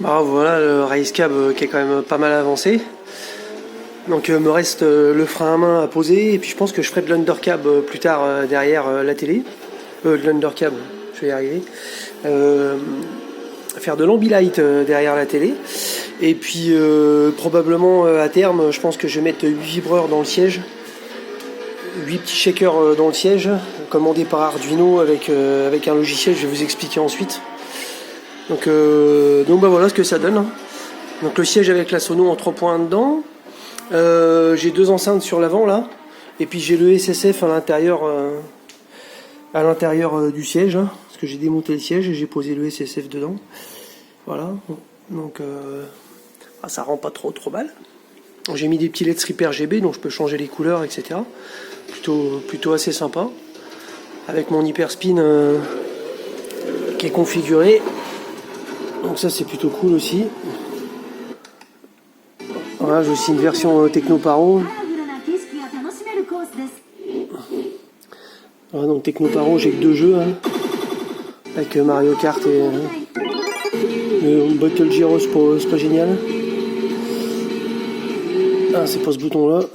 Bah, voilà le race cab qui est quand même pas mal avancé. Donc me reste le frein à main à poser et puis je pense que je ferai de l'undercab plus tard derrière la télé. De l'undercab, je vais y arriver. Faire de l'ambilight derrière la télé. Et puis probablement à terme, je pense que je vais mettre 8 vibreurs dans le siège. 8 petits shakers dans le siège, commandés par Arduino avec un logiciel, je vais vous expliquer ensuite. Donc bah voilà ce que ça donne. Donc le siège avec la sono en 3 points dedans. J'ai 2 enceintes sur l'avant là. Et puis j'ai le SSF à l'intérieur du siège. Parce que j'ai démonté le siège et j'ai posé le SSF dedans. Voilà. Donc ça rend pas trop mal. J'ai mis des petits LED strip RGB donc je peux changer les couleurs, etc. Plutôt assez sympa. Avec mon hyperspin qui est configuré. Donc ça c'est plutôt cool aussi. Voilà, j'ai aussi une version Technoparo. Voilà, donc Technoparo, j'ai que 2 jeux avec Mario Kart et le Battle Gyro, c'est pas génial. Ah, c'est pas ce bouton là.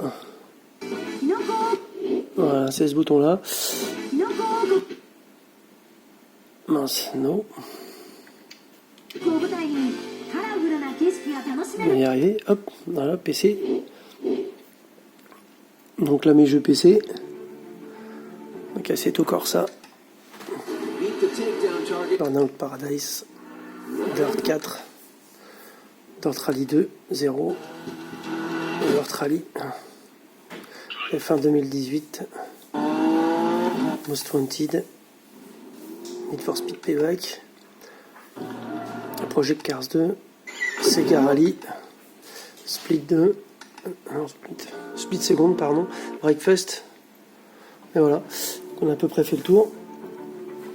Voilà, c'est ce bouton là. Mince, non. On va y arriver, hop, voilà, PC. Donc là mes jeux PC. Donc Assetto Corsa. Burnout Paradise. Dirt 4. Dirt Rally 2, 0. Dirt Rally. F1 2018. Most Wanted. Need for Speed Payback. Project Cars 2. Sega Rally. Split 2. Non, Split seconde, pardon. Breakfast. Et voilà. On a à peu près fait le tour.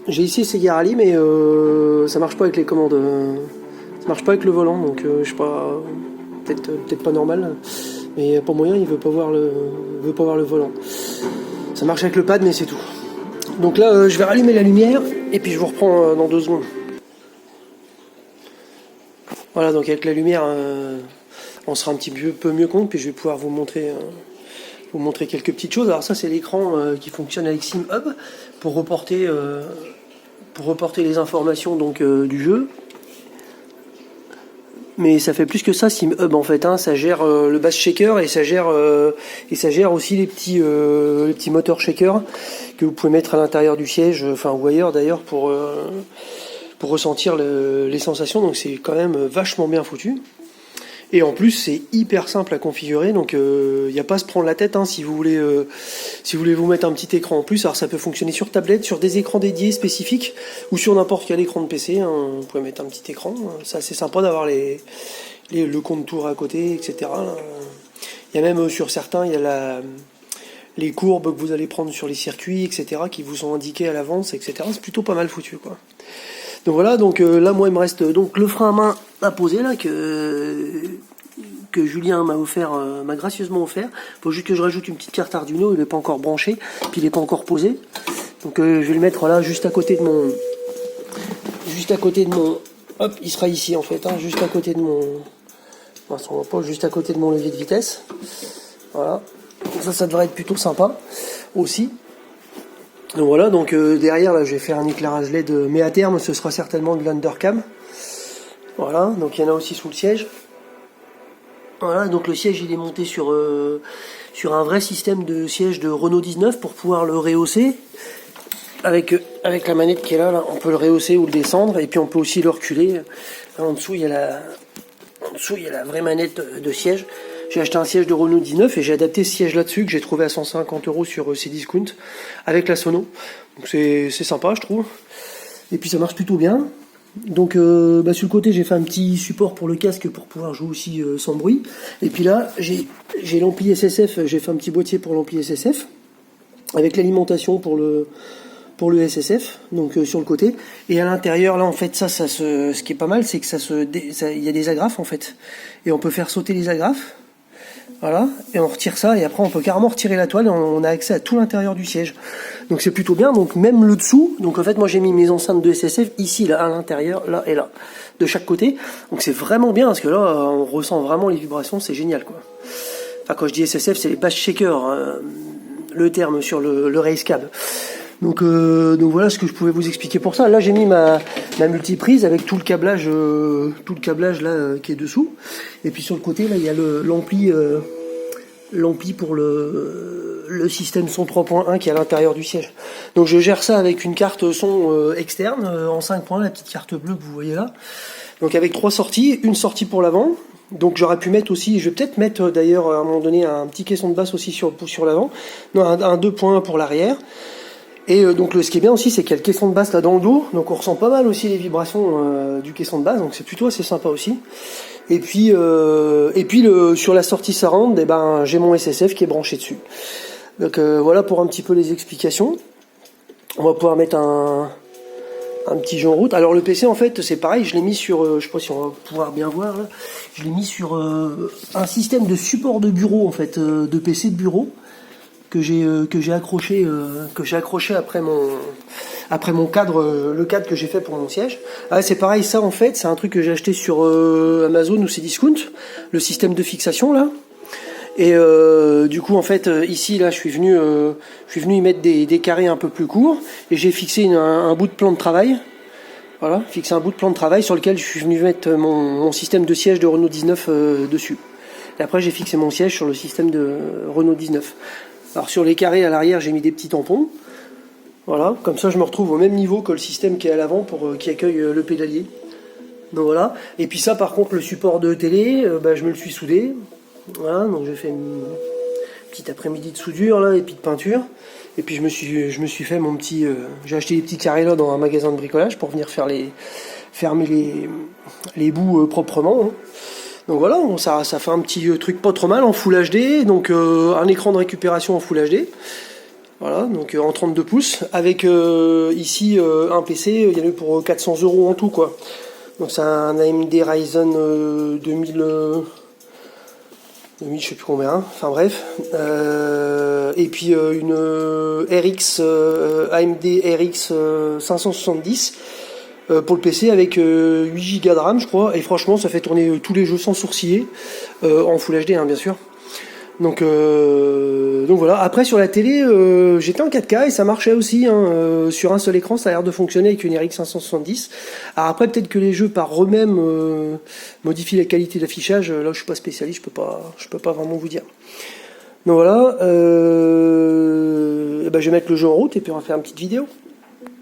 J'ai ici Sega Rally, mais ça marche pas avec les commandes. Ça marche pas avec le volant, donc je sais pas. Peut-être pas normal. Mais pour moyen, il veut pas voir le volant. Ça marche avec le pad, mais c'est tout. Donc là, je vais rallumer la lumière et puis je vous reprends dans 2 secondes. Voilà, donc avec la lumière, on sera un petit peu mieux compte, puis je vais pouvoir vous montrer quelques petites choses. Alors ça, c'est l'écran qui fonctionne avec SimHub pour reporter les informations donc du jeu. Mais ça fait plus que ça, SimHub en fait. Ça gère le bass shaker et ça gère aussi les petits moteurs shaker que vous pouvez mettre à l'intérieur du siège, ou ailleurs d'ailleurs pour ressentir les sensations. Donc c'est quand même vachement bien foutu. Et en plus c'est hyper simple à configurer, donc il n'y a pas à se prendre la tête si vous voulez vous mettre un petit écran en plus. Alors ça peut fonctionner sur tablette, sur des écrans dédiés spécifiques ou sur n'importe quel écran de PC. Vous pouvez mettre un petit écran. C'est assez sympa d'avoir le contour à côté, etc. Il y a même sur certains, il y a les courbes que vous allez prendre sur les circuits, etc. qui vous sont indiquées à l'avance, etc. C'est plutôt pas mal foutu, quoi. Donc voilà, donc là moi il me reste donc le frein à main à poser là que Julien m'a gracieusement offert. Faut juste que je rajoute une petite carte Arduino, il n'est pas encore branché, puis il n'est pas encore posé. Donc je vais le mettre là juste à côté de mon hop, il sera ici en fait, juste à côté de mon juste à côté de mon levier de vitesse. Voilà. Ça devrait être plutôt sympa aussi. Donc voilà, donc derrière là je vais faire un éclairage LED, mais à terme ce sera certainement de l'undercam. Voilà, donc il y en a aussi sous le siège. Voilà, donc le siège il est monté sur un vrai système de siège de Renault 19 pour pouvoir le rehausser. Avec la manette qui est là, on peut le rehausser ou le descendre, et puis on peut aussi le reculer. Là, en dessous il y a la vraie manette de siège. J'ai acheté un siège de Renault 19 et j'ai adapté ce siège là-dessus que j'ai trouvé à 150 € sur Cdiscount avec la sono. Donc c'est sympa, je trouve. Et puis ça marche plutôt bien. Donc sur le côté j'ai fait un petit support pour le casque pour pouvoir jouer aussi sans bruit. Et puis là j'ai l'ampli SSF, j'ai fait un petit boîtier pour l'ampli SSF avec l'alimentation pour le SSF, donc sur le côté. Et à l'intérieur là en fait ce qui est pas mal c'est que il y a des agrafes en fait. Et on peut faire sauter les agrafes. Voilà, et on retire ça, et après on peut carrément retirer la toile, et on a accès à tout l'intérieur du siège. Donc c'est plutôt bien, donc même le dessous, donc en fait moi j'ai mis mes enceintes de SSF ici, là, à l'intérieur, là et là, de chaque côté. Donc c'est vraiment bien, parce que là on ressent vraiment les vibrations, c'est génial quoi. Enfin quand je dis SSF, c'est les bass shakers, hein, le terme sur le race cab. Donc voilà ce que je pouvais vous expliquer pour ça. Là j'ai mis ma multiprise avec tout le câblage là qui est dessous. Et puis sur le côté là il y a l'ampli pour le système son 3.1 qui est à l'intérieur du siège. Donc je gère ça avec une carte son externe en 5 points, la petite carte bleue que vous voyez là. Donc avec 3 sorties, une sortie pour l'avant. Donc j'aurais pu mettre aussi, je vais peut-être mettre d'ailleurs à un moment donné un petit caisson de basse aussi sur l'avant. Non, un 2.1 pour l'arrière. Et donc ce qui est bien aussi, c'est qu'il y a le caisson de basse là dans le dos, donc on ressent pas mal aussi les vibrations du caisson de basse, donc c'est plutôt assez sympa aussi. Et puis sur la sortie surround, eh ben j'ai mon SSF qui est branché dessus. Donc voilà pour un petit peu les explications. On va pouvoir mettre un petit jeu en route. Alors le PC en fait c'est pareil, je l'ai mis sur, je sais pas si on va pouvoir bien voir là, je l'ai mis sur un système de support de bureau en fait, de PC de bureau. Que j'ai accroché après mon cadre, le cadre que j'ai fait pour mon siège. Ah c'est pareil, ça en fait c'est un truc que j'ai acheté sur Amazon ou Cdiscount, le système de fixation là. Et du coup en fait ici là je suis venu y mettre des carrés un peu plus courts et j'ai fixé un bout de plan de travail. Voilà, fixé un bout de plan de travail sur lequel je suis venu mettre mon système de siège de Renault 19 dessus. Et après j'ai fixé mon siège sur le système de Renault 19. Alors sur les carrés à l'arrière, j'ai mis des petits tampons. Voilà, comme ça je me retrouve au même niveau que le système qui est à l'avant pour qui accueille le pédalier. Donc voilà. Et puis ça par contre le support de télé, je me le suis soudé. Voilà, donc j'ai fait une petite après-midi de soudure là et puis de peinture. Et puis je me suis fait mon petit j'ai acheté des petits carrés là dans un magasin de bricolage pour venir fermer les bouts proprement. Hein. Donc voilà, ça fait un petit truc pas trop mal en Full HD, donc un écran de récupération en Full HD, voilà, donc en 32 pouces, avec ici un PC, il y en a pour 400 € en tout quoi. Donc c'est un AMD Ryzen 2000, je sais plus combien, enfin bref, et puis une AMD RX 570. Pour le PC avec 8 Go de RAM je crois, et franchement ça fait tourner tous les jeux sans sourciller, en Full HD hein, bien sûr. Donc voilà, après sur la télé j'étais en 4K et ça marchait aussi hein, sur un seul écran ça a l'air de fonctionner avec une RX 570. Alors après peut-être que les jeux par eux-mêmes modifient la qualité d'affichage, là je suis pas spécialiste, je peux pas vraiment vous dire. Donc voilà, je vais mettre le jeu en route et puis on va faire une petite vidéo.